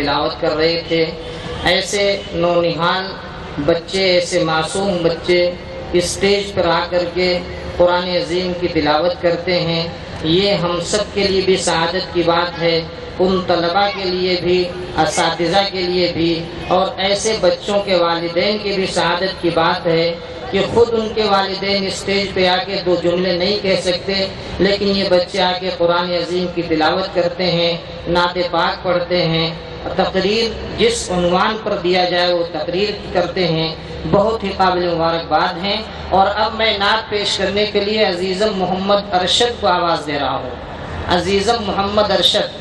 تلاوت کر رہے تھے. ایسے نونہال بچے، ایسے معصوم بچے اسٹیج پر آ کر کے قرآن عظیم کی تلاوت کرتے ہیں، یہ ہم سب کے لیے بھی سعادت کی بات ہے، ان طلباء کے لیے بھی، اساتذہ کے لیے بھی، اور ایسے بچوں کے والدین کی بھی سعادت کی بات ہے کہ خود ان کے والدین اسٹیج پہ آ کے دو جملے نہیں کہہ سکتے، لیکن یہ بچے آ کے قرآن عظیم کی تلاوت کرتے ہیں، نعت پاک پڑھتے ہیں، تقریر جس عنوان پر دیا جائے وہ تقریر کرتے ہیں. بہت ہی قابل مبارکباد ہیں. اور اب میں نعت پیش کرنے کے لیے عزیزم محمد ارشد کو آواز دے رہا ہوں. عزیزم محمد ارشد.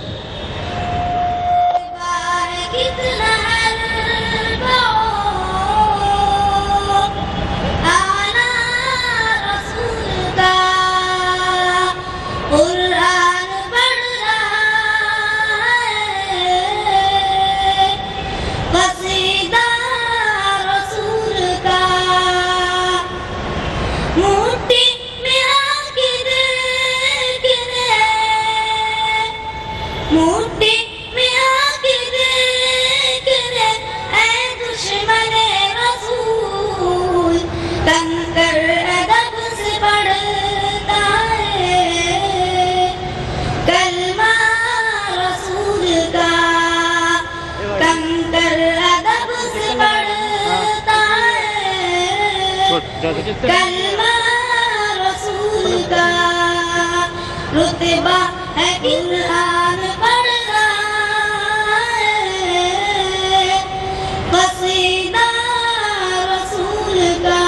کلمہ رسول کا رتبہ ہے قرآن پڑھنا ہے، قصیدہ رسول کا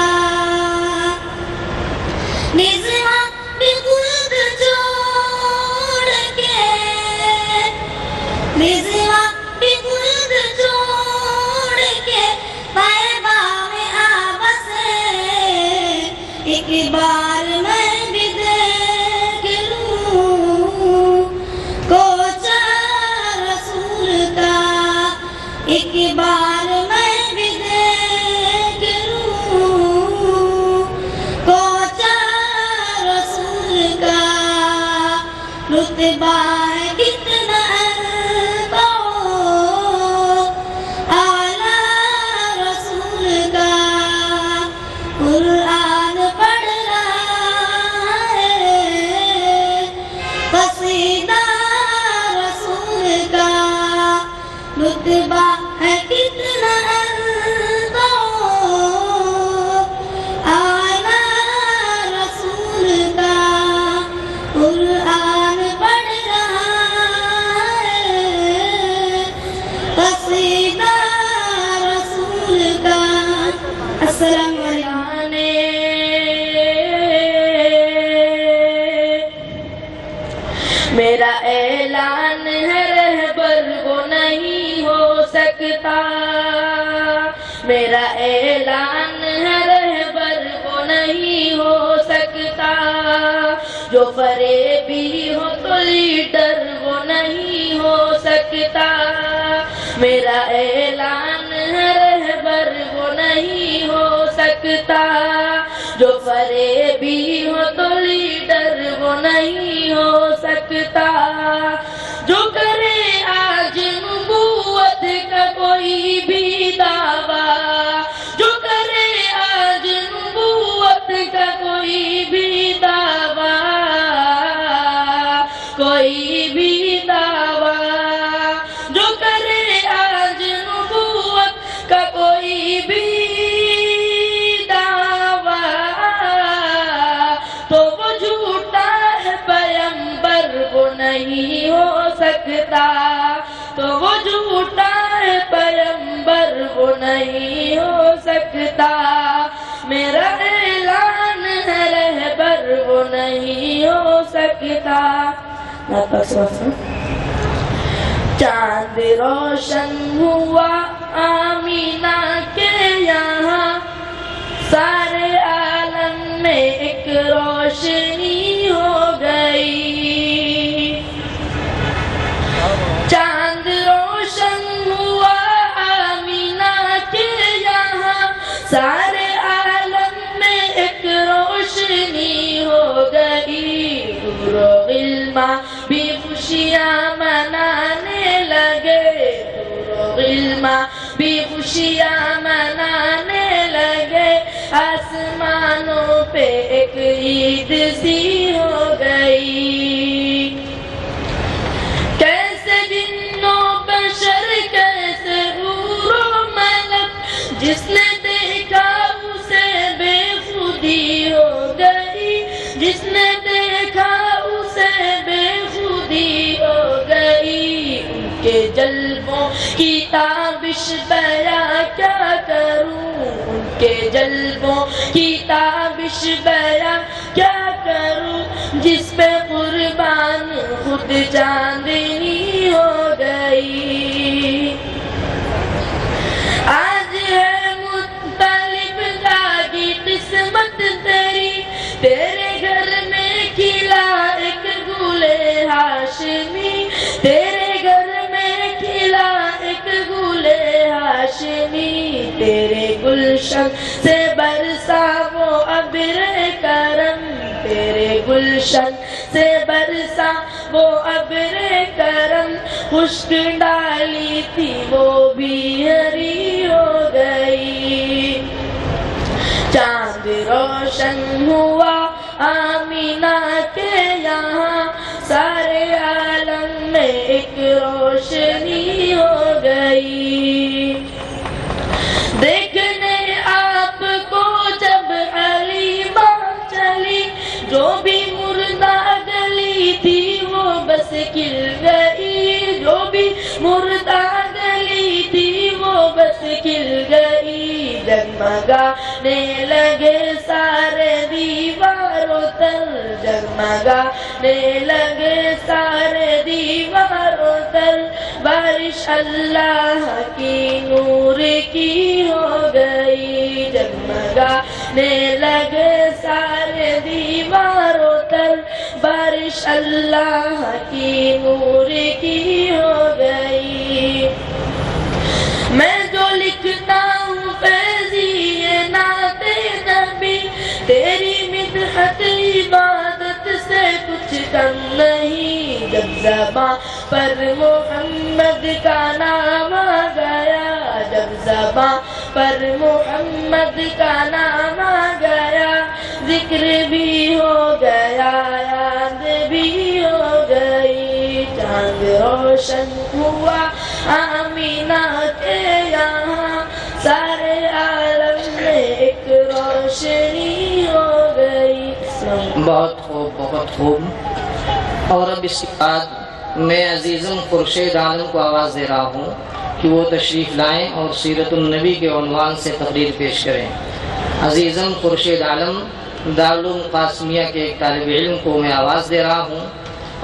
نظمہ بھی خود جوڑ کے، نظمہ بھی خود جوڑ کے طیبہ میں آ بسے، ایک بار میں بھی دیکھ لوں کوچہ رسول کا، ایک بار میں بھی دیکھ لوں کوچہ رسول کا، رتبہ ہے کتنا اعلیٰ رسول کا، قرآن پڑھنا ہے، قصیدہ رسول کا، رتبہ ہے کتنا اعلیٰ رسول کا، قرآن پڑھنا ہے، قصیدہ رسول کا. السلام علیکم. میرا اعلان ہے رہبر وہ نہیں ہو سکتا، میرا اعلان ہے رہبر وہ نہیں ہو سکتا، جو فریبی ہو تو لیڈر وہ نہیں ہو سکتا، میرا اعلان ہے رہبر وہ نہیں ہو سکتا، جو فریبی ہو تو لیڈر وہ نہیں ہو سکتا، جو کرے آج نبوت کا کوئی بھی دعویٰ، جو کرے آج نبوت کا کوئی بھی دعویٰ، کوئی بھی دعویٰ، جو کرے آج نبوت کا کوئی بھی نہیں ہو سکتا، تو وہ جھوٹا ہے پیغمبر وہ نہیں ہو سکتا، میرا اعلان ہے رہبر وہ نہیں ہو سکتا. چاند روشن ہوا آمینہ کے یہاں، سارے عالم میں ایک روشنی ہو گئی، چاند روشن ہوا آمینہ کے یہاں، سارے عالم میں ایک روشنی ہو گئی، دور و غلما بھی خوشیاں منانے لگے، دور علما بھی خوشیاں منانے لگے، آسمانوں پہ ایک عید سی ہو گئی۔ کیسے جن و بشر، کیسے حور و ملک، جس نے دیکھا اسے بے خودی ہو گئی، جس نے دیکھا اسے بے خودی ہو گئی۔ ان کے جلووں کی تابش بیاں کیا کروں، ان کے جلووں کی تابش بیاں کیا کروں، جس پہ قربان خود چاندنی ہو گئی۔ آج ہے مطلب لاگی قسمت تیری، تیرے گھر میں کھلا ایک گل ہاشمی، تیرے گھر میں کھلا ایک گل ہاشمی، تیرے گلشن سے برسا وہ ابر کرم، تیرے گلشن سے برسا وہ ابر کرم، خشک ڈالی تھی وہ بھی ہری ہو گئی۔ چاند روشن ہوا آمینہ کے یہاں، سارے عالم میں ایک روشنی ہو گئی۔ دیکھنے آپ کو جب حلیمہ چلی، جو بھی مردہ گلی تھی وہ بس کھل گئی، جو بھی مردہ گلی تھی وہ بس کھل گئی۔ جگمگانے لگے سارے دیواروں تل، جگمگانے لگے سارے دیواروں تل، بارش اللہ کی نور کی ہو گئی۔ جگمگانے لگے سارے دیواروں تل، بارش اللہ کی نور کی ہو گئی۔ میں جو لکھتا ہوں فیضی نعت نبی، تیری مدحت عبادت سے کچھ کم نہیں۔ جب زباں پر محمد کا نام آ گیا، جب زباں پر محمد کا نام آ گیا، ذکر بھی ہو گیا، یاد بھی ہو گئی۔ چاند روشن ہوا آمینہ کے یہاں، سارے عالم میں ایک روشنی ہو گئی۔ بہت خوب، بہت خوب۔ اور اب اس کے بعد میں عزیزم خورشید عالم کو آواز دے رہا ہوں کہ وہ تشریف لائیں اور سیرت النبی کے عنوان سے تقریر پیش کریں۔ عزیزم خورشید عالم دارالعلوم قاسمیہ کے ایک طالب علم کو میں آواز دے رہا ہوں،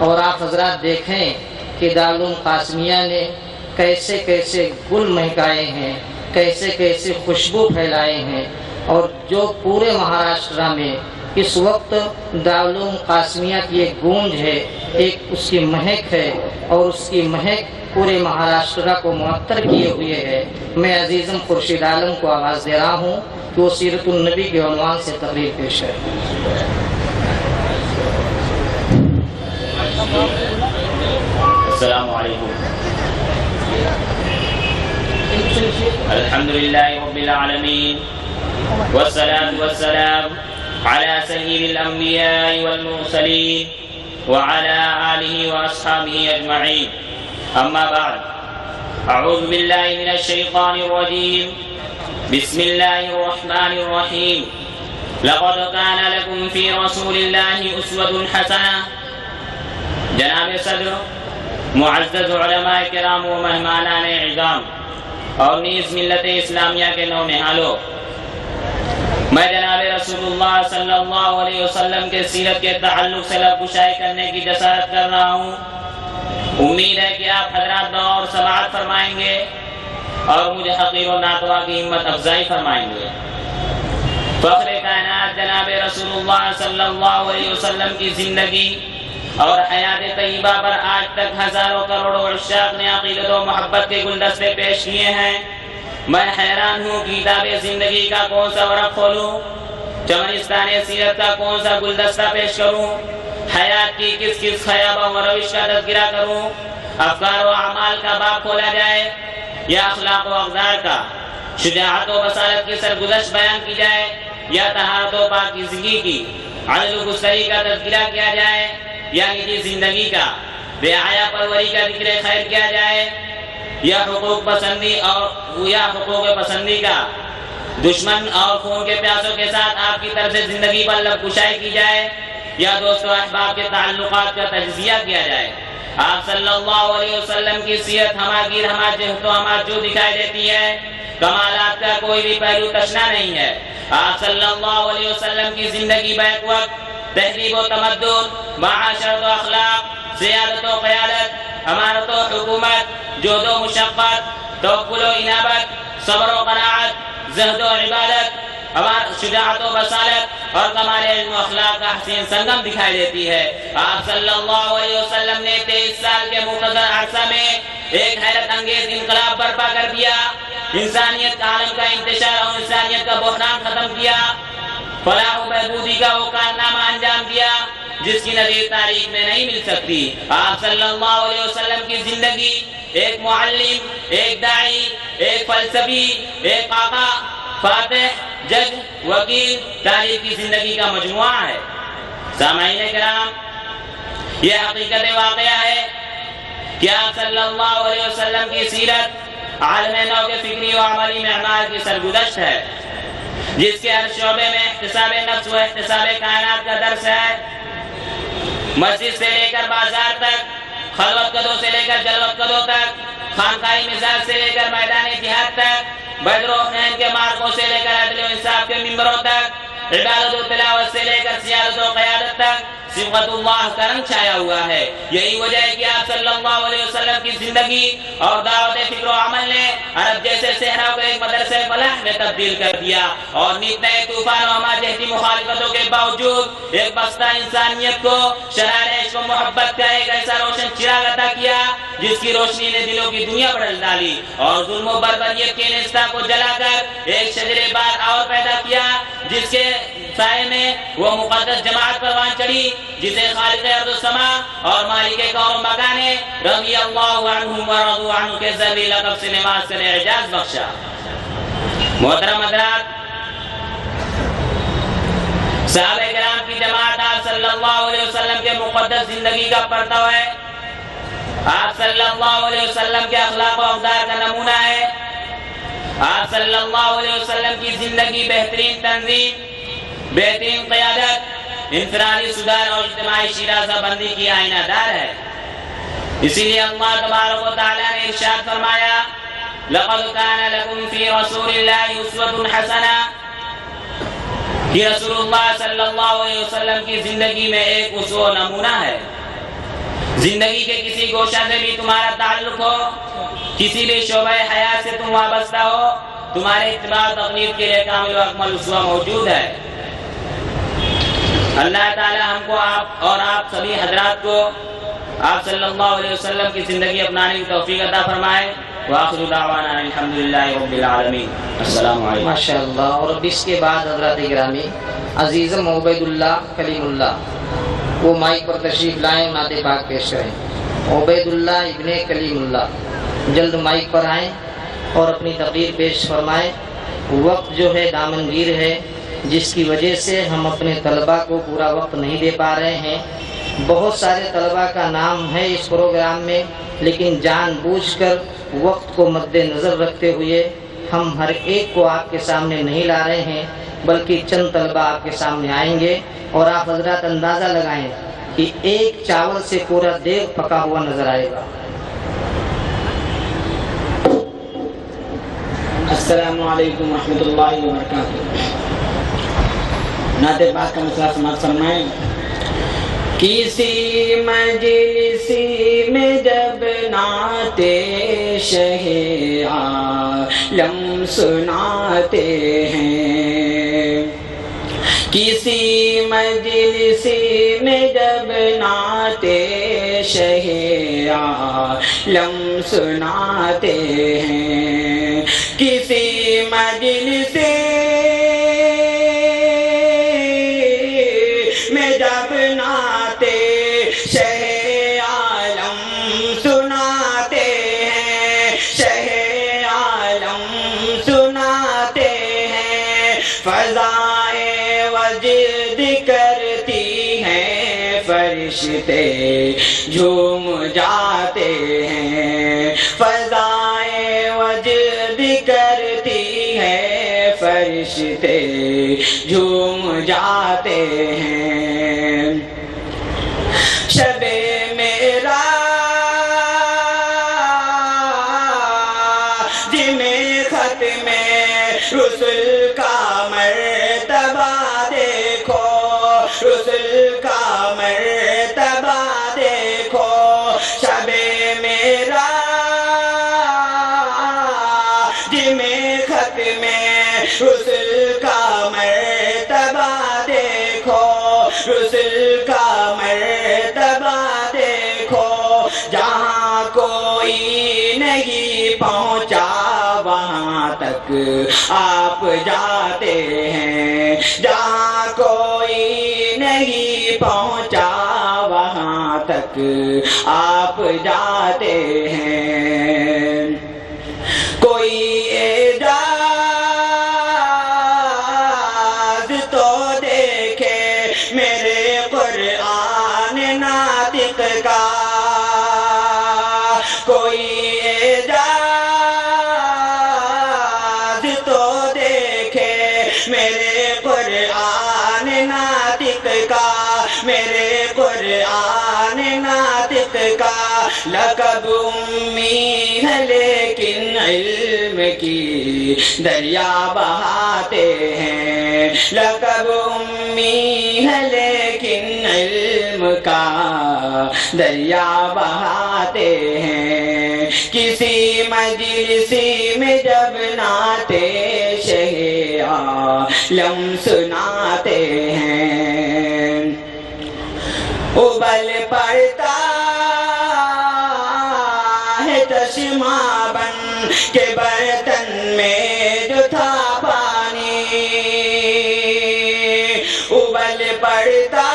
اور آپ حضرات دیکھیں کہ دارالعلوم قاسمیہ نے کیسے کیسے گل مہکائے ہیں، کیسے کیسے خوشبو پھیلائے ہیں، اور جو پورے مہاراشٹرا میں اس وقت دارالعلوم قاسمیہ کی ایک گونج ہے، ایک اس کی مہک ہے، اور اس کی مہک پورے مہاراشٹرا کو معطر کیے ہوئے ہے۔ میں عزیزم خورشید عالم کو آواز دے رہا ہوں کہ وہ سیرت النبی کے عنوان سے تقریر پیش کریں۔ السلام علیکم۔ الحمد للہ رب العالمین، والصلاة والسلام على سید الانبیاء والمرسلین وعلى آلہ واصحابہ اجمعین، اما بعد، اعوذ باللہ من الشیطان الرجیم، بسم اللہ الرحمن الرحیم، لقد کان لکم فی رسول اللہ اسوۃ حسنہ۔ جناب صدر، معزز علماء کرام و مہمانان اعظام اور نیز ملت اسلامیہ کے نونہالوں، میں جناب رسول اللہ صلی اللہ علیہ وسلم کے سیرت کے تعلق سے لب گشائی کرنے کی جسارت کر رہا ہوں۔ امید ہے کہ آپ حضرات غور سماعت فرمائیں گے اور مجھے حقیر و ناتوا کی ہمت افزائی فرمائیں گے۔ فخر کائنات جناب رسول اللہ صلی اللہ علیہ وسلم کی زندگی اور حیات طیبہ پر آج تک ہزاروں کروڑوں عشاق نے عقیدت و محبت کے گلدستے پیش کیے ہیں۔ میں حیران ہوں کہ کتاب زندگی کا کون سا ورق کھولوں، چمنستان سیرت کا کون سا گلدستہ پیش کروں، حیات کی کس کس خیابہ و روش کا تذکرہ کروں، افکار و اعمال کا باب کھولا جائے، یا اخلاق و اقدار کا، شجاعت و بصارت کی سرگزشت بیان کی جائے یا طہارت و پاکیزگی کی، عدل و گستری کا تذکرہ کیا جائے یا نجی زندگی کا، بے حیا پروری کا ذکر خیر کیا جائے یا حقوق پسندی کا، دشمن اور خون کے پیاسوں کے ساتھ آپ کی طرف سے زندگی پر لب کشائی کی جائے یا دوست و احباب کے تعلقات کا تجزیہ کیا جائے۔ آپ صلی اللہ علیہ وسلم کی سیرت ہماگیر ہما جہت و ہما جو دکھائی دیتی ہے، کمالات کا کوئی بھی پہلو تشنا نہیں ہے۔ آپ صلی اللہ علیہ وسلم کی زندگی بیک وقت تہذیب و تمدن، معاشرت و اخلاق، سیادت و قیادت، امانت و حکومت، جہد و مشقت، توکل و انابت، صبر و قناعت، زہد و عبادت، شجاعت و بصارت اور کمال علم و اخلاق کا حسین سنگم دکھائی دیتی ہے۔ آپ صلی اللہ علیہ وسلم نے 23 سال کے مختصر عرصہ میں ایک حیرت انگیز انقلاب برپا کر دیا، انسانیت کا عالم کا انتشار اور انسانیت کا بحران ختم کیا، فلاح و بہبودی کا وہ کارنامہ انجام دیا جس کی نظیر تاریخ میں نہیں مل سکتی۔ آپ صلی اللہ علیہ وسلم کی زندگی ایک معلم، ایک داعی، ایک فلسفی، ایک آقا، فاتح، جج، وکیل، تاریخ کی زندگی کا مجموعہ ہے۔ سامعین کرام، یہ حقیقت واقعہ ہے کہ آپ صلی اللہ علیہ وسلم کی سیرت عالم نو کے فکری و عملی معمار کی سرگزشت ہے، جس کے ہر شعبے میں احتساب نفس و احتساب کائنات کا درس ہے۔ مسجد سے لے کر بازار تک، خلوت قدوں سے لے کر جلوت قدوں تک، خانقاہی مزاج سے لے کر میدان جہاد تک، بدر و حنین کے مارکوں سے لے کر عدل و انصاف کے ممبروں تک، عبادت و تلاوت سے لے کر سیادت و قیادت تک صبغت اللہ کا رنگ چھایا ہوا ہے۔ یہی وجہ ہے کہ آپ صلی اللہ علیہ وسلم کی زندگی اور دعوت فکر و عمل نے عرب جیسے صحرا کو ایک مدرسہ فلاح میں تبدیل کر دیا، اور نیت نئے طوفان و ہماجہتی مخالفتوں کے باوجود ایک بستہ انسانیت کو شرار عشق و محبت کا ایک ایسا روشن چراغ عطا کیا جس کی روشنی نے دلوں کی دنیا بدل ڈالی، اور ظلم و بربریت کے نستا کو جلا کر ایک شجرے بار اور پیدا کیا جس کے سائے میں وہ مقدس جماعت پروان چڑھی جسے خالق ارض و سما اور مالک کون و مکان رضی اللہ عنہم و رضوا عنہ کے ذری لقب سے نواز کر اعجاز بخشا۔ محترم حضرات، صحابہ کرام کی جماعت آپ صلی اللہ علیہ وسلم کے مقدس زندگی کا پرتو ہے، آپ صلی اللہ علیہ وسلم کے اخلاق و اقدار کا نمونہ ہے۔ آپ صلی اللہ علیہ وسلم کی زندگی بہترین تنظیم، بہترین قیادت، انفرادی سدھار اور اجتماعی شیرازہ بندی کی آئینہ دار ہے۔ اسی لیے اللہ تبارک و تعالیٰ نے ارشاد فرمایا، لَقَدْ كَانَ لَكُمْ فِي رَسُولِ اللَّهِ أُسْوَةٌ حَسَنَةٌ، کہ رسول اللہ صلی اللہ علیہ وسلم کی زندگی میں ایک اسوہ و نمونہ ہے۔ زندگی کے کسی گوشہ سے بھی تمہارا تعلق ہو، کسی بھی شعبہ حیات سے تم وابستہ ہو، تمہارے اتباع و تقلید کے لیے کامل و اکمل اسوہ موجود ہے۔ اللہ تعالی ہم کو آپ سبھی حضرات کو آپ صلی اللہ علیہ وسلم کی زندگی اپنانے کی توفیق عطا فرمائے۔ وآخر دعوانا الحمدللہ رب العالمین۔ السلام علیکم۔ ماشاءاللہ۔ اور اب اس کے بعد حضرات گرامی عزیزم عبید اللہ کلیم اللہ وہ مائک پر تشریف لائیں، نعت پاک پیش کریں۔ عبید اللہ ابن کلیم اللہ جلد مائک پر آئیں اور اپنی تقریر پیش فرمائیں۔ وقت جو ہے دامنگیر ہے، جس کی وجہ سے ہم اپنے طلباء کو پورا وقت نہیں دے پا رہے ہیں۔ بہت سارے طلباء کا نام ہے اس پروگرام میں، لیکن جان بوجھ کر وقت کو مد نظر رکھتے ہوئے ہم ہر ایک کو آپ کے سامنے نہیں لا رہے ہیں، بلکہ چند طلباء آپ کے سامنے آئیں گے اور آپ حضرات اندازہ لگائیں کہ ایک چاول سے پورا دیگ پکا ہوا نظر آئے گا۔ السلام علیکم ورحمۃ اللہ وبرکاتہ۔ نعت پاک کا مسئلہ سماعت فرمائیں۔ کسی مجلسی میں جب نعت شہ عالم سناتے ہیں، کسی مجلسی میں جب نعت شہ عالم سناتے ہیں، کسی مجلس میں جب نعت شہ عالم سناتے ہیں، شہ فضائیں وجد کرتی ہیں فرشتے جھوم جاتے ہیں، فضائیں وجد کرتی ہیں فرشتے جھوم جاتے ہیں۔ شب معراج میں ختم رسل کا مرتبہ دیکھو، رسل کا مرتبہ دیکھو، شب معراج میں ختم رسل کا مرتبہ دیکھو، رسل کا مرتبہ دیکھو، جہاں کوئی نہیں پہنچا وہاں تک آپ جاتے ہیں، جہاں کوئی نہیں پہنچا وہاں تک آپ جاتے ہیں۔ کوئی اعجاز تو دیکھے میرے قرآن ناطق کا، کوئی اعجاز تو دیکھے میرے قرآن ناطق کا، میرے قرآن ناطق کا۔ لقب امی ہے لیکن علم کی دریا بہاتے ہیں، لقب امی ہے لیکن علم کا دریا بہاتے ہیں۔ کسی مجلسی میں جب نعت شہ عالم سناتے ہیں، ابل پڑتا ہے چشمہ بن کے برتن میں جو تھا پانی، ابل پڑتا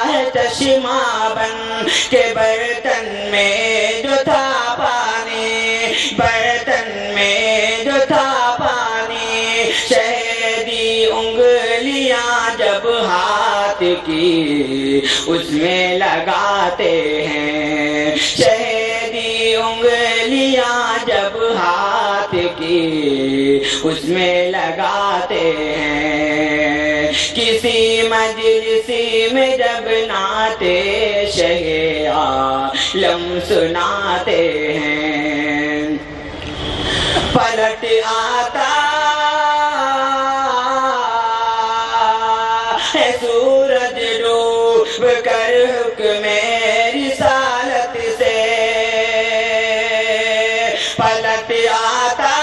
ہے چشمہ بن کے برتن میں جو تھا پانی، برتن میں جو تھا پانی۔ شہدی انگلیاں جب ہاتھ کی اس میں لگاتے ہیں، شہدی انگلیاں جب ہاتھ کی اس میں لگاتے ہیں۔ کسی مجلسی میں جب نعت شہ عالم سناتے ہیں، پلٹ آتا ہے سورج ڈوب کر حکم رسالت سے، پلٹ آتا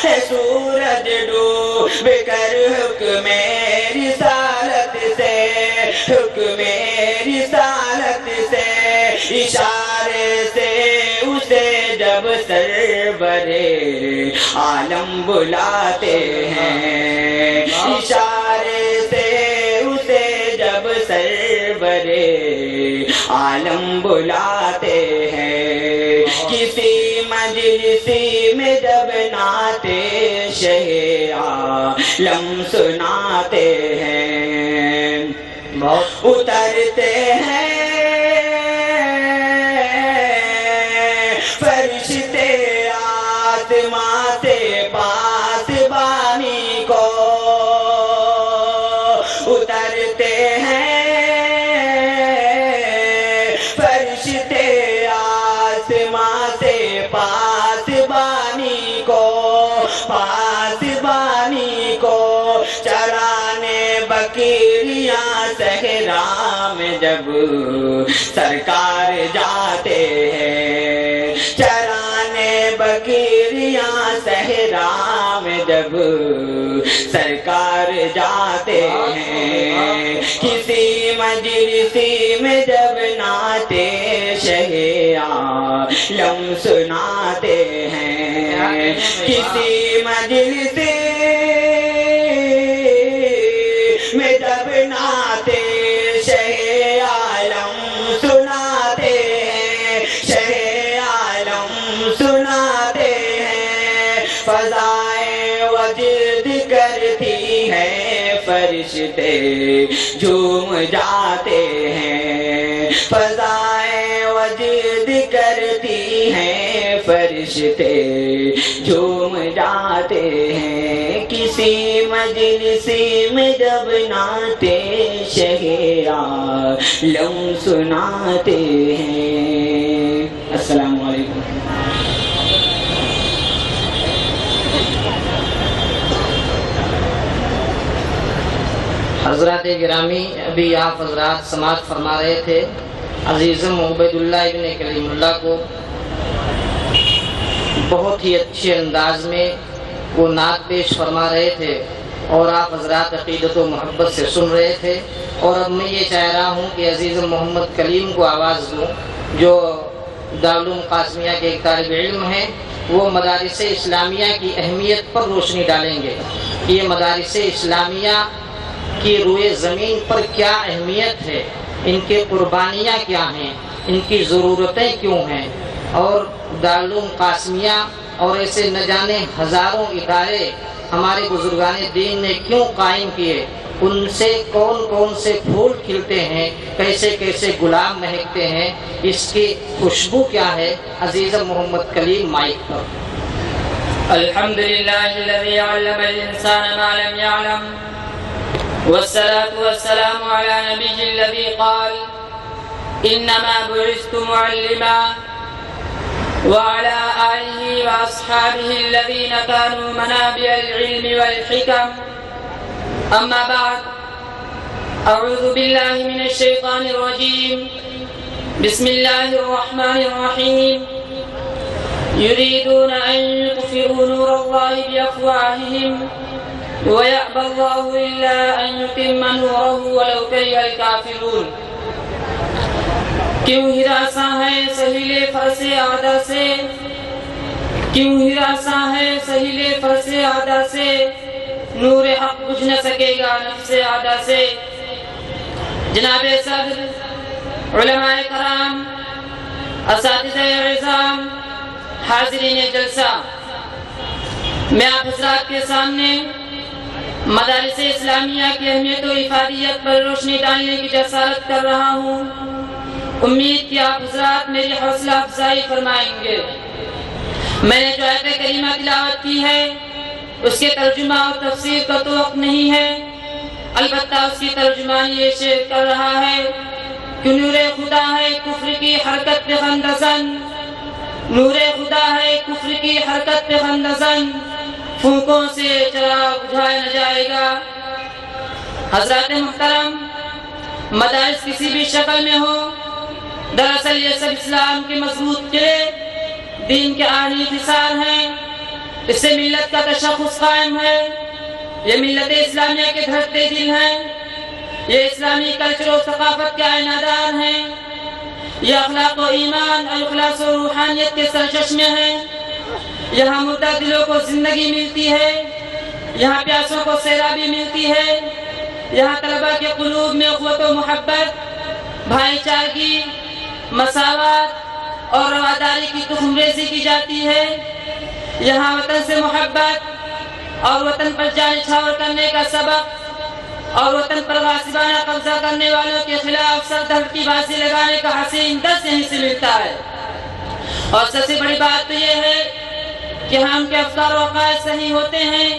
ہے سورج ڈوب کر حکم رسالت سے، حکم رسالت سے۔ اشارے سے اسے جب سرور عالم بلاتے ہیں، اشارے سے اسے جب سرور عالم بلاتے ہیں۔ کسی مجلسی میں جب نعت شہ عالم سناتے ہیں، اترتے ہیں فرشتے آسماں سے پاس بانی کو، اترتے ہیں فرشتے آسماں سے پاس بانی کو، پاس بانی کو۔ چرانے بکریاں صحرا میں جب سرکار جاتے ہیں، چرانے بکریاں صحرا میں جب سرکار جاتے ہیں۔ کسی مجلسی میں جب نعت شہ عالم سناتے ہیں، کسی مجلسی میں جب نعت شہ عالم سناتے ہیں، شہ عالم سناتے ہیں۔ وجد کرتی ہیں فرشتے جھوم جاتے ہیں، فضائیں وجد کرتی ہیں فرشتے جھوم جاتے ہیں، کسی مجلس میں جب نعتِ شہ عالم سناتے ہیں۔ السلام علیکم۔ حضرات گرامی، ابھی آپ حضرات سماعت فرما رہے تھے، عزیزم عبید اللہ ابن کلیم اللہ کو بہت ہی اچھے انداز میں وہ نعت پیش فرما رہے تھے اور آپ حضرات عقیدت و محبت سے سن رہے تھے۔ اور اب میں یہ چاہ رہا ہوں کہ عزیزم محمد کلیم کو آواز دوں، جو دارالعلوم قاسمیہ کے ایک طالب علم ہیں، وہ مدارس اسلامیہ کی اہمیت پر روشنی ڈالیں گے کہ یہ مدارس اسلامیہ کی روئے زمین پر کیا اہمیت ہے، ان کے قربانیاں کیا ہیں، ان کی ضرورتیں کیوں ہیں، اور دارالعلوم قاسمیہ اور ایسے نہ جانے ہزاروں ادارے ہمارے بزرگان دین نے کیوں قائم کیے، ان سے کون کون سے پھول کھلتے ہیں، کیسے کیسے گلاب مہکتے ہیں، اس کی خوشبو کیا ہے۔ عزیز محمد کلیم مائک پر۔ الحمد للہ الذی علم الانسان ما لم يعلم والصلاة والسلام على نبی الذی قال انما بعثت معلما وعلى آلہ واصحابہ الذین كانوا منابع العلم والحکم۔ اما بعد، اعوذ باللہ من الشیطان الرجیم، بسم اللہ الرحمن الرحیم، یریدون ان یطفئوا نور اللہ بافواہہم وَيَأْبَى اللَّهُ إِلَّا أَن يُتِمَّ نُورَهُ وَلَوْ كَرِهَ الْكَافِرُونَ۔ کیوں ہراساں ہے سہیل فرس عادا سے، کیوں ہراساں ہے سہیل فرس عادا سے، نور حق بجھ نہ سکے گا نفس عادا سے۔ جناب صدر، علماء کرام، اساتذہ اعظام، حاضرین جلسہ، میں آپ حضرات کے سامنے مدارس اسلامیہ کی اہمیت و افادیت پر روشنی ڈالنے کی جسارت کر رہا ہوں۔ امید کہ آپ حضرات میری حوصلہ افزائی فرمائیں گے۔ میں نے جو آیت کریمہ تلاوت کی ہے اس کے ترجمہ اور تفسیر کا تو وقت نہیں ہے، البتہ اس کی ترجمانی یہ شعر کر رہا ہے کہ نور خدا ہے کفر کی حرکت پہ خندزن، نور خدا ہے کفر کی حرکت پہ خندزن، پھونکوں سے چراغ بجھایا نہ جائے گا۔ حضرات محترم، مدارس کسی بھی شکل میں ہو، دراصل یہ سب اسلام کے مضبوط قلعے، دین کے آہنی حصار ہیں، اس سے ملت کا تشخص قائم ہے، یہ ملت اسلامیہ کے دھڑکتے دل ہیں، یہ اسلامی کلچر و ثقافت کے آئینادار ہیں، یہ اخلاق و ایمان، اخلاص و روحانیت کے سرچشمے ہیں۔ یہاں مردہ دلوں کو زندگی ملتی ہے، یہاں پیاسوں کو سیرابی ملتی ہے، یہاں طلباء کے قلوب میں اخوت و محبت، بھائی چارگی، مساوات اور رواداری کی تخم ریزی کی جاتی ہے۔ یہاں وطن سے محبت اور وطن پر جان نچھاور کرنے کا سبق اور وطن پر غاصبانہ قبضہ کرنے والوں کے خلاف سر دھڑ کی بازی لگانے کا حسین درس یہیں سے ملتا ہے۔ اور سب سے بڑی بات تو یہ ہے کہ ہم کے افکار و عقائد صحیح ہوتے ہیں،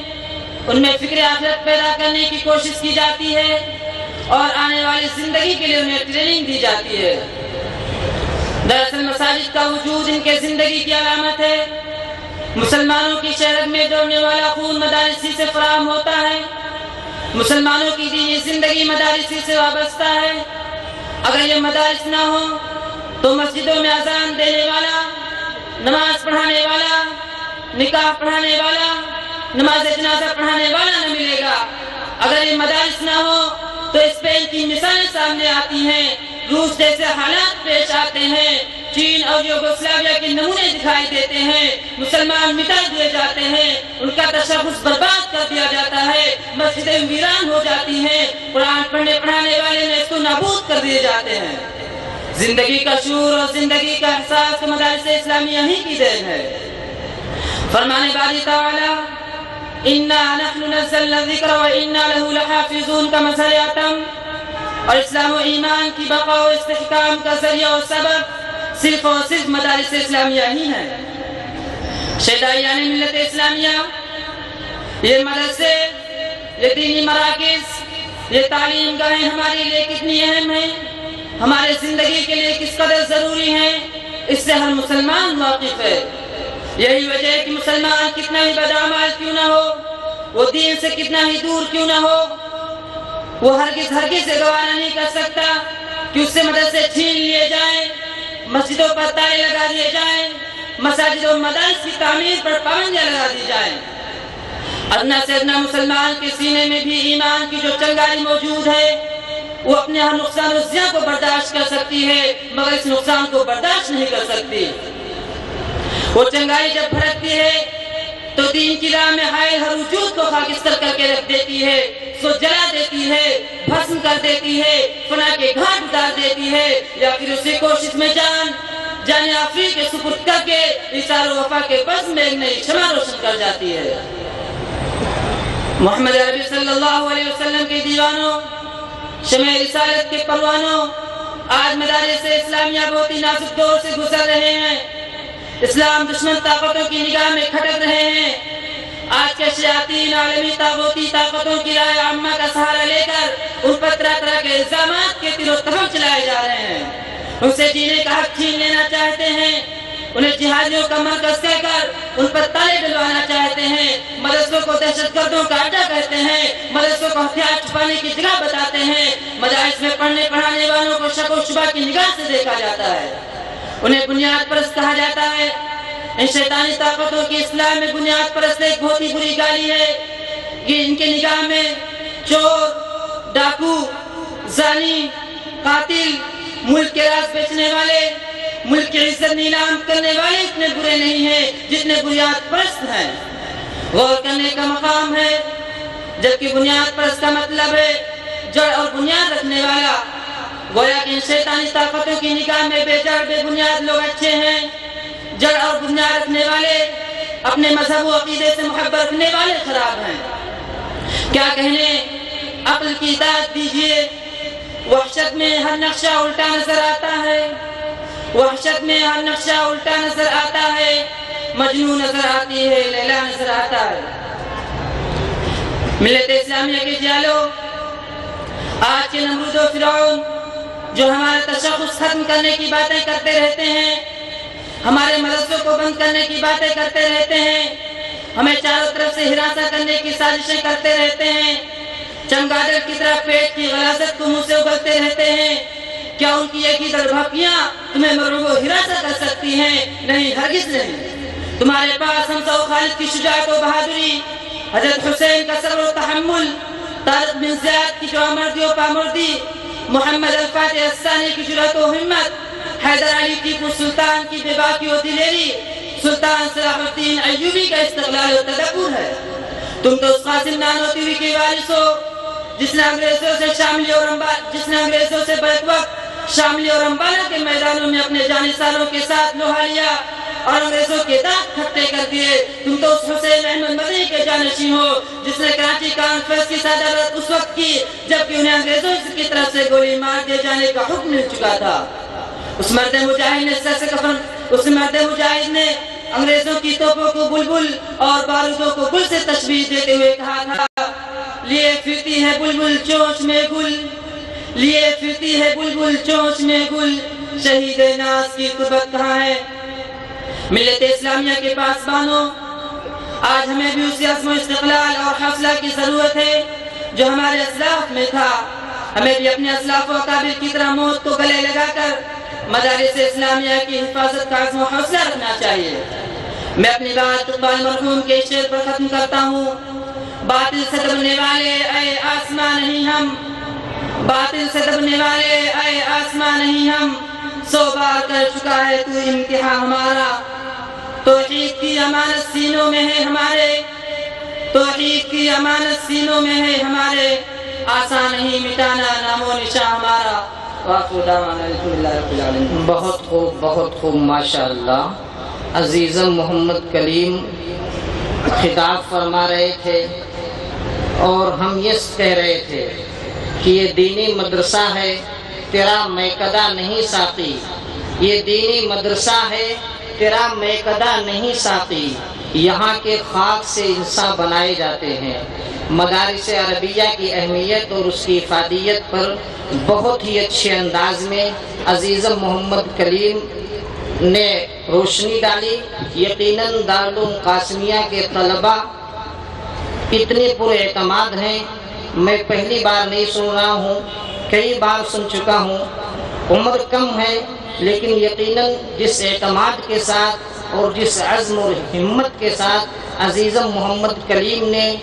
ان میں فکر آخرت پیدا کرنے کی کوشش کی جاتی ہے اور آنے والی زندگی کے لیے انہیں ٹریننگ دی جاتی ہے۔ دراصل مساجد کا وجود ان کے زندگی کی علامت ہے۔ مسلمانوں کی شہرت میں دوڑنے والا خون مدارس ہی سے فراہم ہوتا ہے، مسلمانوں کی دینی زندگی مدارس ہی سے وابستہ ہے۔ اگر یہ مدارس نہ ہو تو مسجدوں میں اذان دینے والا، نماز پڑھانے والا، نکاح پڑھانے والا، نماز جنازہ پڑھانے والا نہ ملے گا۔ اگر یہ مدارس نہ ہو تو اسپین کی مثالیں سامنے آتی ہیں، روس جیسے حالات پیش آتے ہیں، چین اور یوگوسلاویا کے نمونے دکھائی دیتے ہیں، مسلمان مٹا دیے جاتے ہیں، ان کا تشخص برباد کر دیا جاتا ہے، مسجدیں ویران ہو جاتی ہیں، قرآن پڑھنے پڑھانے والے میں اس کو نابود کر دیے جاتے ہیں۔ زندگی کا شعور اور زندگی کا احساس مدارس اسلامیہ ہی کی دین ہے۔ فرمان باری تعالی انا نحن نزلنا الذکر و انا له لحافظون کا مثل آتم اور اسلام و ایمان کی بقا و استحکام کا ذریعہ و سبب صرف اور صرف مدارس اسلامیہ ہی ہے. شہدائیان ملت اسلامیہ، یہ مدرسے، یہ دینی مراکز، یہ تعلیم گاہیں ہمارے لیے کتنی اہم ہیں، ہمارے زندگی کے لیے کس قدر ضروری ہیں، اس سے ہر مسلمان واقف ہے. یہی وجہ ہے کہ مسلمان کتنا ہی بدعمال کیوں نہ ہو، وہ دین سے کتنا ہی دور کیوں نہ ہو، وہ ہرگز سے گوارا نہیں کر سکتا کہ اس سے مدرسے چھین لیے جائیں، مسجدوں پر تالے لگا دیے جائیں، مساجد و مدارس کی تعمیر پر پابندیاں لگا دی جائیں. ادنا سے ادنا مسلمان کے سینے میں بھی ایمان کی جو چنگاری موجود ہے، وہ اپنے ہر نقصان و زیاں کو برداشت کر سکتی ہے، مگر اس نقصان کو برداشت نہیں کر سکتی. وہ چنگاری جب بھڑکتی ہے تو دین کی راہ میں حائل ہر وجود کو خاکستر کر کے رکھ دیتی ہے، سو جلا دیتی ہے، بھسم کر دیتی ہے، فنا کے گھاٹ اتار دیتی ہے، یا پھر اسے کوشش میں جان آفری کے سپرد کر کے اثار و وفا کے بزم میں ایک نئی شمع روشن کر جاتی ہے. محمد عربی صلی اللہ علیہ وسلم کے دیوانوں، شمع رسالت کے پروانوں، آج مدارس اسلامیہ بہت ہی نازک دور سے گزر رہے ہیں. اسلام دشمن طاقتوں کی نگاہ میں کھٹک رہے ہیں. آج کے شیاطین عالمی طاغوتی طاقتوں کی رائے عامہ کا سہارا لے کر ان پر طرح طرح کے الزامات کے تیر و تخم چلائے جا رہے ہیں. ان سے جینے کا حق چھین لینا چاہتے ہیں، انہیں جہادیوں کا مرکز کہہ کر ان پر تالے ڈلوانا چاہتے ہیں، مدرسوں کو دہشت گردوں کا اڈا کہتے ہیں، مدرسوں کو ہتھیار چھپانے کی جگہ بتاتے ہیں، مدارس میں پڑھنے پڑھانے والوں کو شک و شبہ کی نگاہ سے دیکھا جاتا ہے، انہیں بنیاد پرست کہا جاتا ہے. ان شیطانی طاقتوں کی اسلام میں بنیاد پرست ایک بہت ہی بری گالی ہے. یہ ان کے نگاہ میں چور، ڈاکو، زانی، قاتل، ملک کے راز بیچنے والے، ملک کی عزت نیلام کرنے والے اتنے برے نہیں ہیں جتنے بنیاد پرست ہیں. غور کرنے کا مقام ہے، جبکہ بنیاد پرست کا مطلب ہے جڑ اور بنیاد رکھنے والا. گویا کہ ان شیطانی طاقتوں کی نگاہ میں بے جڑ بے بنیاد لوگ اچھے ہیں، جڑ اور بنیاد رکھنے والے، اپنے مذہب و عقیدے سے محبت رکھنے والے خراب ہیں. کیا کہنے، عقل کی داد دیجیے، وحشت میں ہر نقشہ الٹا نظر آتا ہے، وحشت میں ہر نقشہ الٹا نظر آتا ہے، مجنون نظر آتی ہے، لیلا نظر آتا ہے. ملت اسلامیہ کے جالو، آج کے نمرود و فرعون جو ہمارا تشخص ختم کرنے کی باتیں کرتے رہتے ہیں، ہمارے مدرسوں کو بند کرنے کی باتیں کرتے رہتے ہیں، ہمیں چاروں طرف سے ہراساں کرنے کی سازشیں کرتے رہتے ہیں، چمگادڑ کی طرح پیٹ کی غلاظت کو منہ سے اگلتے رہتے ہیں. کیا ان کی ایک ہی دڑبھاپیاں تمہیں مرغوب و ہراساں کر سکتی ہیں؟ نہیں، ہرگز نہیں. تمہارے پاس حمزہ و خالد کی شجاعت و بہادری، حضرت حسین کا صبر و تحمل، طارق بن زیاد کی جوامردی و پامردی، محمد الفاتح الثانی کی جرأت و ہمت، حیدر علی ٹیپو سلطان کی بے باکی و دلیری، سلطان صلاح الدین ایوبی کا استقلال و تدبر ہے. تم تو اس قاسم نانوتوی کے وارث ہو جس نے انگریزوں سے بیک وقت شاملی اور امبالہ کے میدانوں میں اپنے جانثاروں کے ساتھ لوہا لیا اور انگریزوں کے دانت کھٹے کر دیے. تم تو اس حسین احمد مدنی کے جانشین ہو جس نے کراچی کانفرنس کی صدارت اس وقت کی جبکہ انہیں انگریزوں کی طرف سے گولی مار دیے جانے کا حکم مل چکا تھا. اس مرد مجاہد نے انگریزوں کی توپوں کو بلبل اور بارودوں کو گل سے تشبیہ دیتے ہوئے کہا تھا، لیے پھرتی ہے بلبل چونچ میں گل، لیے پھرتی ہے بلبل چونچ میں گل، شہید ناز کی قربت کہاں ہے؟ ملت اسلامیہ کے پاسبانوں، آج ہمیں بھی اسی عزم و استقلال اور حوصلہ کی ضرورت ہے جو ہمارے اسلاف میں تھا. ہمیں بھی اپنے اسلاف و اکابر کی طرح موت کو گلے لگا کر مدارس اسلامیہ کی حفاظت کا عزم و حوصلہ رکھنا چاہیے. میں اپنی بات اقبال مرحوم کے شعر پر ختم کرتا ہوں. باطل سے دبنے والے اے آسمان نہیں ہم، باطل سے دبنے والے اے آسمان نہیں ہم، 100 بار کر چکا ہے تو امتحان ہمارا. توحید کی امانت سینوں میں ہے ہمارے، توحید کی امانت سینوں میں ہے ہمارے، آسان نہیں مٹانا نام و نشاں ہمارا. بہت خوب، بہت خوب، ماشاءاللہ. عزیزم محمد کلیم خطاب فرما رہے تھے اور ہم یہ کہہ رہے تھے کہ یہ دینی مدرسہ ہے، تیرا میکدہ نہیں ساقی، یہ دینی مدرسہ ہے، تیرا میکدہ نہیں ساقی، یہاں کے خاک سے انسان بنائے جاتے ہیں۔ مدارس عربیہ کی اہمیت اور اس کی افادیت پر بہت ہی اچھے انداز میں عزیزم محمد کلیم نے روشنی ڈالی۔ یقیناً دارالعلوم قاسمیہ کے طلباء اتنے پر اعتماد ہیں، میں پہلی بار نہیں سن رہا ہوں، کئی بار سن چکا ہوں۔ عمر کم ہے لیکن یقیناً جس اعتماد کے ساتھ اور جس عزم اور ہمت کے ساتھ عزیزم محمد کلیم نے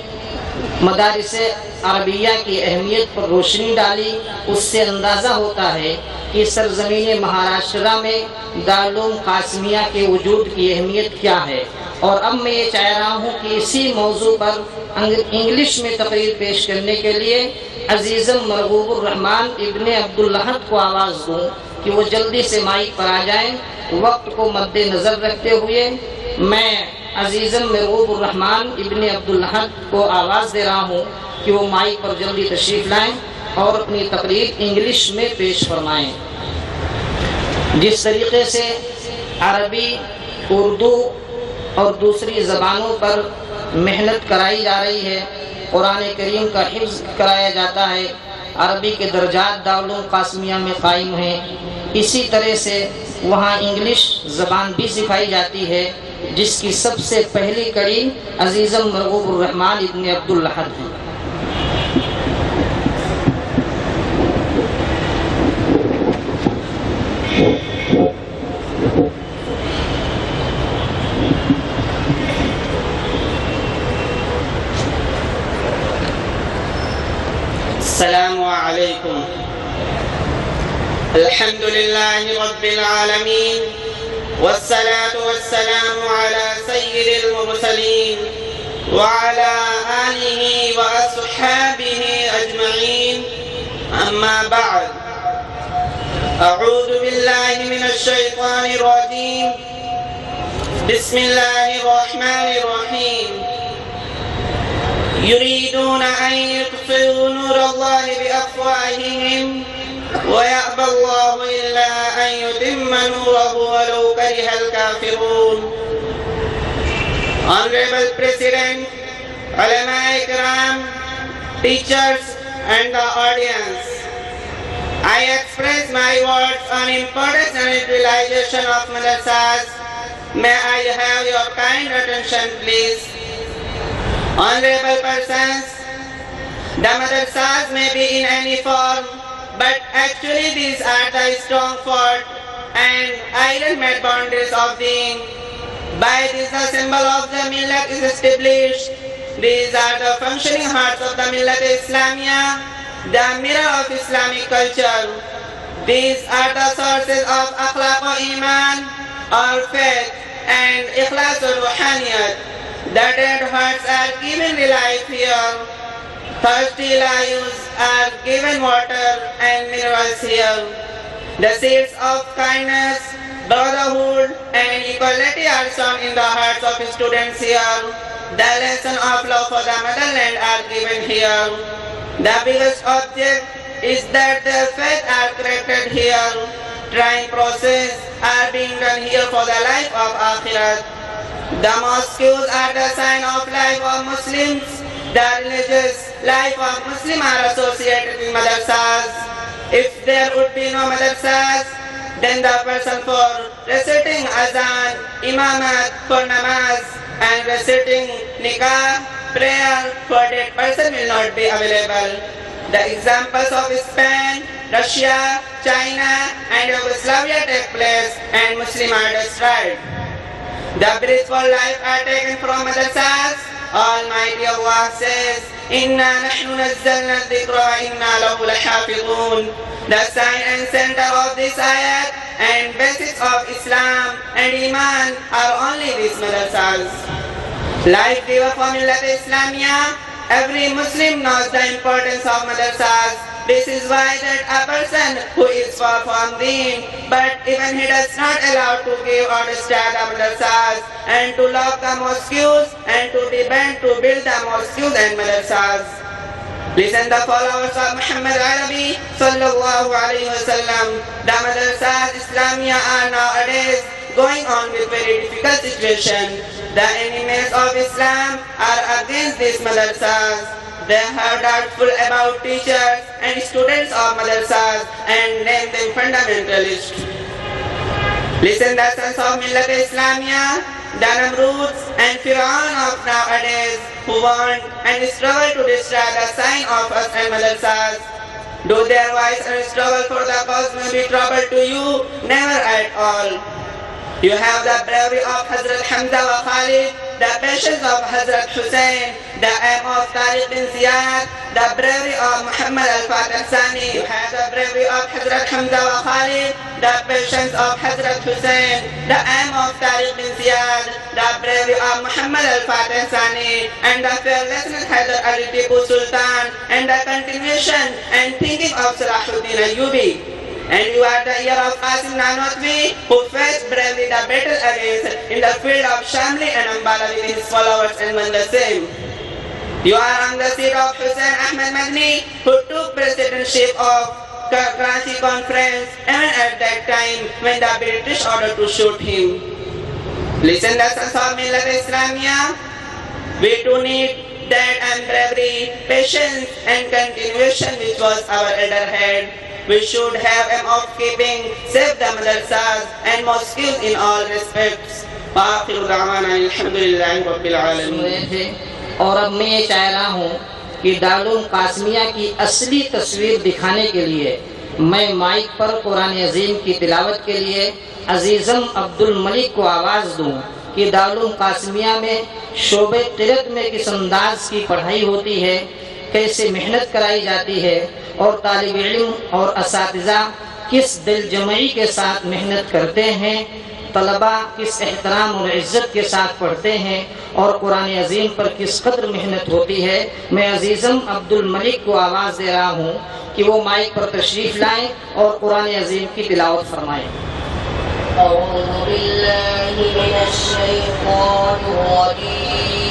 مدارس عربیہ کی اہمیت پر روشنی ڈالی، اس سے اندازہ ہوتا ہے کہ سرزمین مہاراشٹرا میں دارالعلوم قاسمیہ کے وجود کی اہمیت کیا ہے۔ اور اب میں یہ چاہ رہا ہوں کہ اسی موضوع پر انگلش میں تقریر پیش کرنے کے لیے عزیزم مرغوب الرحمان ابن عبداللحد کو آواز دوں کہ وہ جلدی سے مائک پر آ جائیں۔ وقت کو مد نظر رکھتے ہوئے میں عزیزم مرغوب الرحمان ابن عبداللحد کو آواز دے رہا ہوں کہ وہ مائک پر جلدی تشریف لائیں اور اپنی تقریر انگلش میں پیش فرمائیں۔ جس طریقے سے عربی، اردو اور دوسری زبانوں پر محنت کرائی جا رہی ہے، قرآن کریم کا حفظ کرایا جاتا ہے، عربی کے درجات دارالعلوم قاسمیہ میں قائم ہیں، اسی طرح سے وہاں انگلش زبان بھی سکھائی جاتی ہے، جس کی سب سے پہلی کڑی عزیزم مرغوب الرحمان ابن عبداللحد ہے۔ السلام علیکم۔ الحمد للہ رب العالمین والصلاة والسلام على سید المرسلین وعلى آلہ وأصحابہ اجمعین، اما بعد، اعوذ باللہ من الشیطان الرجیم، بسم اللہ الرحمن الرحیم۔ يريدون أن يطفئوا نور الله بأفواههم ويأبى الله إلا أن يتم نوره ولو كره الكافرون. Honorable President, Ulama Ikram, teachers and the audience, I express my words on importance and utilization of madrasas. May I have your kind attention, please? Honorable persons, the madrasas may be in any form, but actually these are the strong fort and iron-made boundaries of deen. By this the symbol of the millat is established. These are the functioning hearts of the millat Islamiyah, the mirror of Islamic culture. These are the sources of akhlaq or iman, or faith, and ikhlas or ruhaniyat. The dead hearts are given life here. Thirsty lives are given water and minerals here. The seeds of kindness, brotherhood, and equality are sown in the hearts of students here. The lesson of love for the motherland are given here. The biggest object is that the faith are created here. Trying process are being done here for the life of Akhirat. The mosques are the sign of life of Muslims. The religious life of Muslims are associated with madrasas. If there would be no madrasas, then the person for reciting azan, imamat for namaz, and reciting nikah, prayer for that person will not be available. The examples of Spain, Russia, China, and Yugoslavia take place, and Muslims are destroyed. The breath for life are taken from madrasas. Almighty Allah says, Inna nahnu nazzalna dhikra wa inna lahu lahafidhun. The sign and center of this ayat and basics of Islam and Iman are only these madrasas. Life giver for Millat Islamiyah, every Muslim knows the importance of madrasas. This is why that a person who is far from deen, but even he does not allow to give or start the madrasas and to love the mosques and to demand to build the mosques and madrasas. Listen, the followers of Muhammad Arabi sallallahu alayhi wa sallam, the madrasas Islamia are nowadays going on with very difficult situation. The enemies of Islam are against these madrasas. They are doubtful about teachers and students of madrasas and name them fundamentalists. Listen, the sons of Millat Islamia, the Namruds and Fir'aun of nowadays who want and struggle to destroy the sign of us and madrasas. Do their voice and struggle for the cause may be trouble to you? Never at all. You have the bravery of Hazrat Hamza wa Khalid, the patience of Hazrat Hussain, the aim of Tariq bin Ziyad, the bravery of Muhammad al-Fatih Sani. You have the bravery of Hazrat Hamza wa Khalid, the patience of Hazrat Hussain, the aim of Tariq bin Ziyad, the bravery of Muhammad al-Fatih Sani, and the fearlessness Haidar Ali Tipu Sultan, and the continuation and thinking of Salahuddin Ayyubi. And you are the year of Qasim Nanotvi, who faced bravely the battle against in the field of Shamli and Ambala with his followers and won the same. You are on the seat of Hussain Ahmed Madni, who took presidency of Karachi Conference even at that time when the British ordered to shoot him. Listen, the sons of Millat Islamia, we too need that and bravery, patience and continuation which was our elder head. We should have aim of keeping safe the madrasas and mosques in all respects. وآخر دعوانا الحمد لله رب العالمين. اور اب میں یہ چاہ رہا ہوں کہ دارالعلوم قاسمیہ کی اصلی تصویر دکھانے کے لیے میں مائک پر قرآن عظیم کی تلاوت کے لیے عزیزم عبد الملک کو آواز دوں کہ دارالعلوم قاسمیہ میں شعبہ قرأت میں کس انداز کی پڑھائی ہوتی ہے، کیسے محنت کرائی جاتی ہے اور طالب علم اور اساتذہ کس دل جمعی کے ساتھ محنت کرتے ہیں، طلباء کس احترام اور عزت کے ساتھ پڑھتے ہیں اور قرآن عظیم پر کس قدر محنت ہوتی ہے. میں عزیزم عبد الملک کو آواز دے رہا ہوں کہ وہ مائک پر تشریف لائیں اور قرآن عظیم کی تلاوت فرمائیں. اعوذ باللہ من الشیطان الرجیم.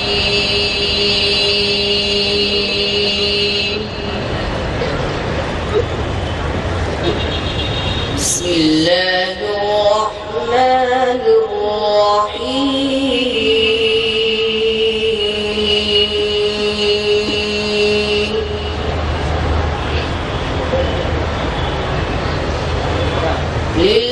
بسم اللہ الرحمن الرحیم. من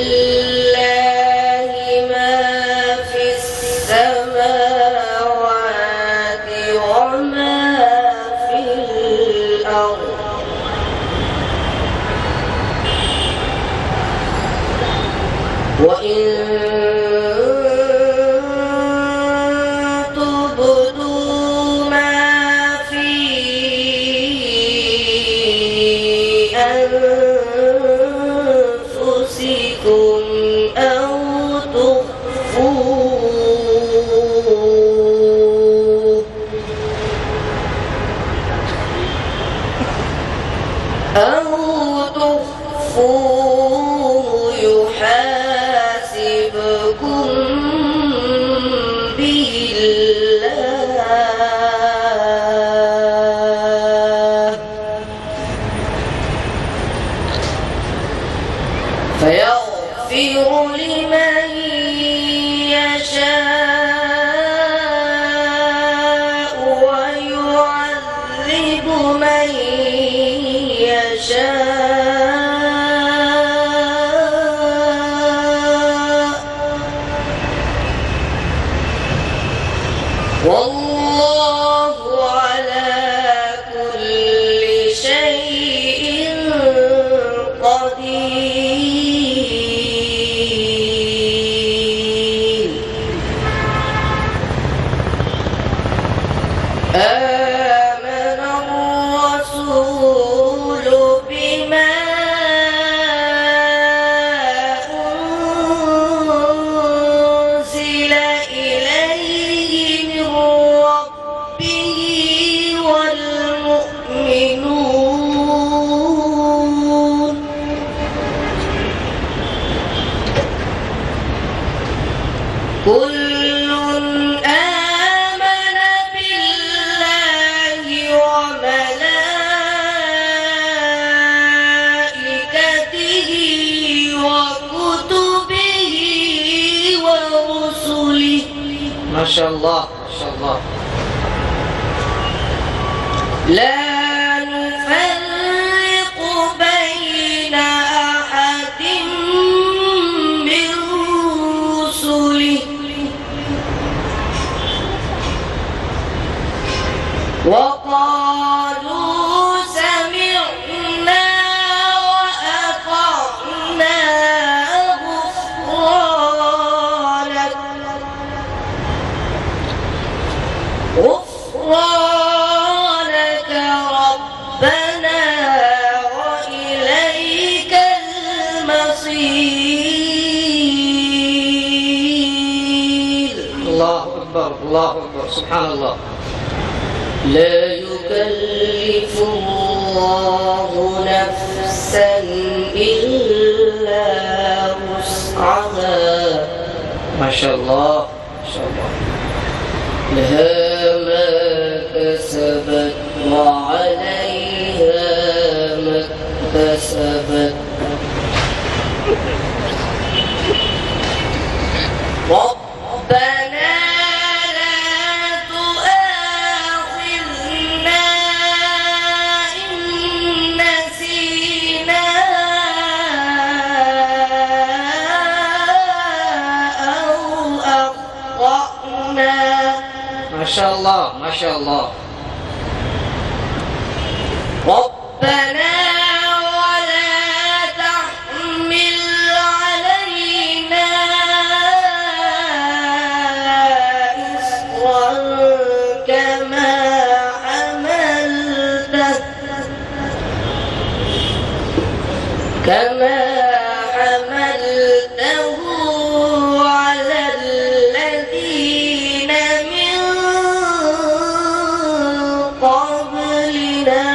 كل آمن بالله وملائكته وكتبه ورسله ما شاء الله ما شاء الله لا نفرق بين أحد من رسله وقالوا سمعنا وأطعنا غفرانك ربنا وإليك المصير. الله أكبر الله أكبر سبحان الله. لا يكلف الله نفسا إلا وسعها ما شاء الله ما شاء الله. لها ما كسبت وعليها ما اكتسبت. ربنا لا تؤاخذنا إن نسينا أو أخطأنا. ما شاء الله ما شاء الله. ربنا ولا تحمل علينا إصرا كما حملته على الذين من قبلنا.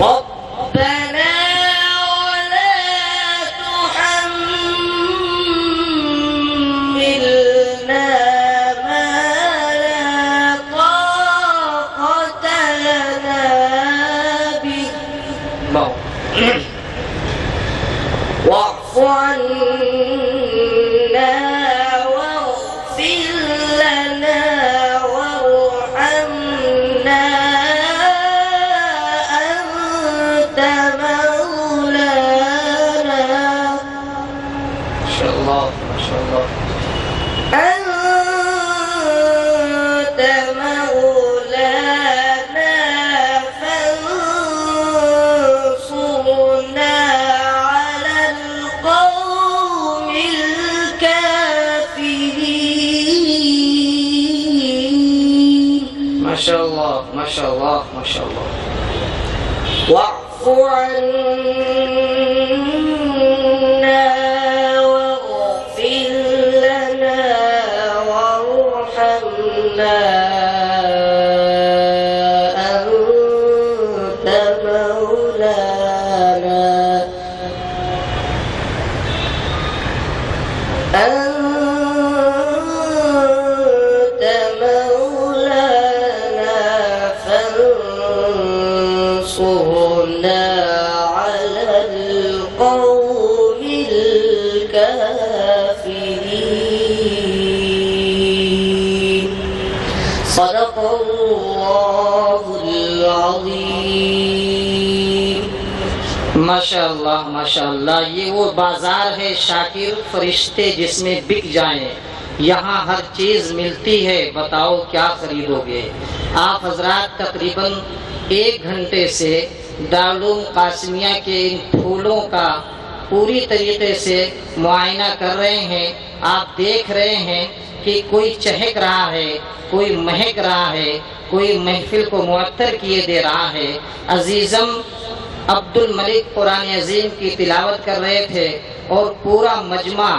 ربنا ولا تحملنا ما لا طاقة لنا به واعف عنا واغفر لنا وارحمنا أنت مولانا. ما شاء الله ما شاء الله. أنت مولانا فانصرنا على القوم الكافرين. ما شاء الله ما شاء الله ما شاء الله. واعف عنا واغفر لنا وارحمنا أنت مولانا. أنت مولانا فانصرنا على القوم الكافرين. صدق الله العظيم. ماشاء اللہ ماشاء اللہ. یہ وہ بازار ہے شاکر فرشتے جس میں بک جائیں. یہاں ہر چیز ملتی ہے، بتاؤ کیا خریدو گے. آپ حضرات تقریباً 1 گھنٹے سے دارالعلوم قاسمیہ کے ان پھولوں کا پوری طریقے سے معائنہ کر رہے ہیں. آپ دیکھ رہے ہیں کہ کوئی چہک رہا ہے، کوئی مہک رہا ہے، کوئی محفل کو معطر کیے دے رہا ہے. عزیزم عبد الملک قرآن عظیم کی تلاوت کر رہے تھے اور پورا مجمع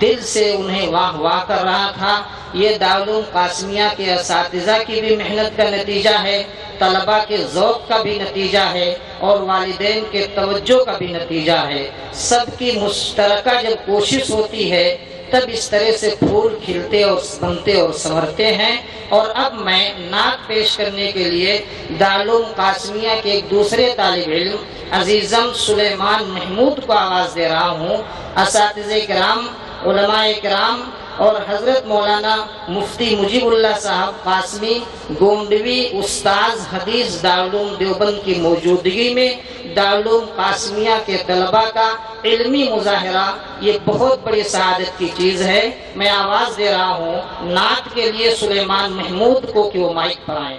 دل سے انہیں واہ واہ کر رہا تھا. یہ دارالعلوم قاسمیہ کے اساتذہ کی بھی محنت کا نتیجہ ہے، طلباء کے ذوق کا بھی نتیجہ ہے. اور والدین کے توجہ کا بھی نتیجہ ہے۔ سب کی مشترکہ جب کوشش ہوتی ہے تب اس طرح سے پھول کھلتے اور بنتے اور سنورتے ہیں۔ اور اب میں نعت پیش کرنے کے لیے دارالعلوم قاسمیہ کے ایک دوسرے طالب علم عزیزم سلیمان محمود کو آواز دے رہا ہوں۔ اساتذہ کرام، علماء کرام اور حضرت مولانا مفتی مجیب اللہ صاحب قاسمی گونڈوی استاذ حدیث دارالعلوم دیوبند کی موجودگی میں دارالعلوم قاسمیہ کے طلباء کا علمی مظاہرہ یہ بہت بڑی سعادت کی چیز ہے۔ میں آواز دے رہا ہوں نعت کے لیے سلیمان محمود کو کہ وہ مائک پر آئیں۔